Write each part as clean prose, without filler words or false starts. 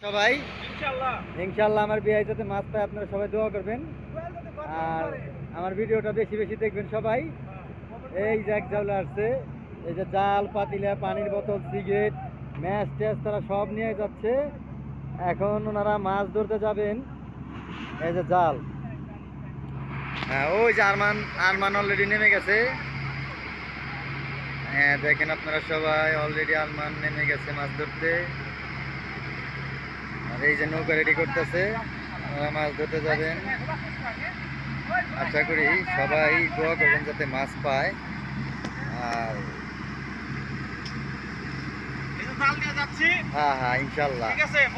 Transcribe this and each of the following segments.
সবাই ইনশাআল্লাহ আমার বিয়ে যাতে মাছ পায় আপনারা সবাই দোয়া করবেন আর আমার ভিডিওটা বেশি বেশি দেখবেন সবাই। এই যে এক জাউলা আসছে, এই যে জাল, পাতিলা, পানির বোতল, সিগারেট, ম্যাচ ট্যাচ তারা সব নিয়ে যাচ্ছে। এখন ওনারা মাছ ধরতে যাবেন। এই যে জাল, হ্যাঁ ওই যে আরমান আরমান অলরেডি নেমে গেছে। হ্যাঁ দেখেন আপনারা সবাই, অলরেডি আরমান নেমে গেছে মাছ ধরতে। আর এই যে নৌকা রেডি করতেছে, ওরা মাছ ধরতে যাবেন। আশা করি সবাই দোয়া করবেন যাতে মাছ পায়। আর হ্যাঁ হ্যাঁ ইনশাল্লাহ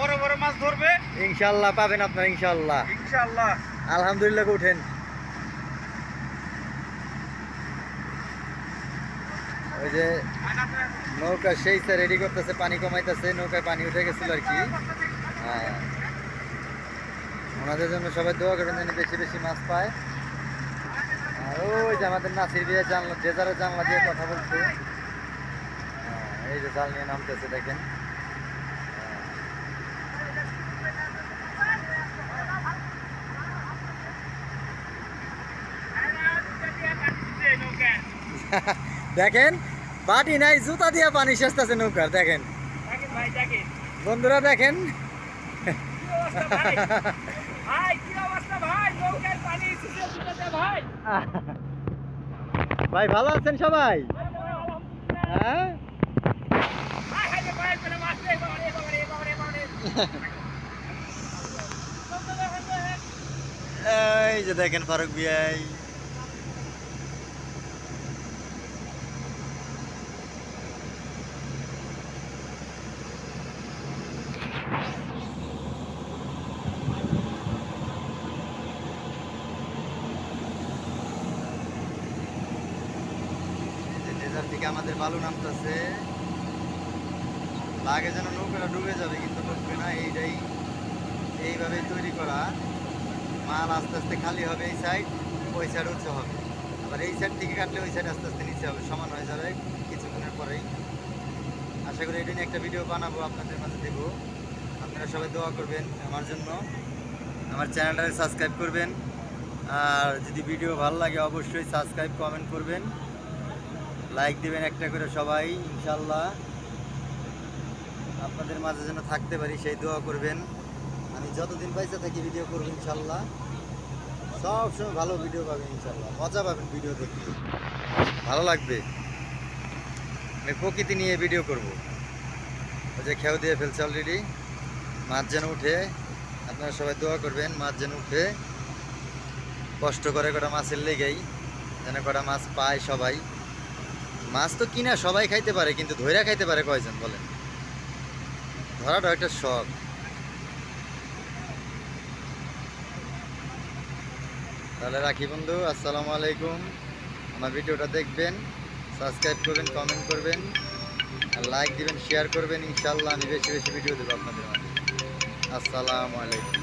বড় বড় মাছ ধরবে, ইনশাল্লাহ পাবেন আপনারা ইনশাল্লাহ। ইনশাআল্লাহ আলহামদুলিল্লাহ উঠেন। ওই যে নৌকা সেই রেডি করতেছে, পানি কমাইতেছে, নৌকায় পানি উঠে গেছিল আর কি। হ্যাঁ ওনাদের জন্য সবাই দোয়া করবেন যেন বেশি বেশি মাছ পায়। আর ওই যে আমাদের নাসির বিয়ে জানলা, যে যারা জানলা দিয়ে কথা বলছে, এই যে জাল নিয়ে নামতেছে দেখেন। দেখেন বাটি নাই, জুতা দিয়ে পানি সেচতেছে নৌকার। দেখেন বন্ধুরা, দেখেন ভাই ভালো আছেন সবাই? হ্যাঁ এই যে দেখেন ফারুক ভাই, দিকে আমাদের বালু নামতেছে। লাগে যেন নৌকাটা ডুবে যাবে, কিন্তু ডুববে না। এইটাই এইভাবে তৈরি করা। মাল আস্তে আস্তে খালি হবে, এই সাইড ওই সাইড উঁচু হবে, আবার এই সাইড থেকে কাটলে ওই সাইড আস্তে আস্তে নিচে হবে, সমান হয়ে যাবে কিছুক্ষণের পরেই। আশা করি এটা নিয়ে একটা ভিডিও বানাবো, আপনাদের মাঝে দেবো। আপনারা সবাই দোয়া করবেন আমার জন্য, আমার চ্যানেলটাকে সাবস্ক্রাইব করবেন। আর যদি ভিডিও ভালো লাগে অবশ্যই সাবস্ক্রাইব, কমেন্ট করবেন, লাইক দিবেন একটা করে সবাই। ইনশাল্লাহ আপনাদের মাঝে যেন থাকতে পারি সেই দোয়া করবেন। আমি যতদিন পয়সা থাকি ভিডিও করবো ইনশাল্লাহ, সবসময় ভালো ভিডিও পাবেন ইনশাল্লাহ, মজা পাবেন ভিডিও দেখে, ভালো লাগবে। আমি প্রকৃতি নিয়ে ভিডিও করব। ওই যে খেয়াও দিয়ে ফেলছে অলরেডি, মাছ যেন উঠে। আপনারা সবাই দোয়া করবেন মাছ যেন উঠে, কষ্ট করে কটা মাছের লেগেই যেন কটা মাছ পায় সবাই। মাছ তো কিনা সবাই খাইতে পারে, কিন্তু ধৈরা খাইতে পারে কয়জন বলেন? ধরাটা একটা শখ। তাহলে রাখি বন্ধু, আসসালামু আলাইকুম। আমার ভিডিওটা দেখবেন, সাবস্ক্রাইব করবেন, কমেন্ট করবেন, আর লাইক দিবেন, শেয়ার করবেন। ইনশাল্লাহ আমি বেশি বেশি ভিডিও দেবো আপনাদের মাঝে। আসসালামু আলাইকুম।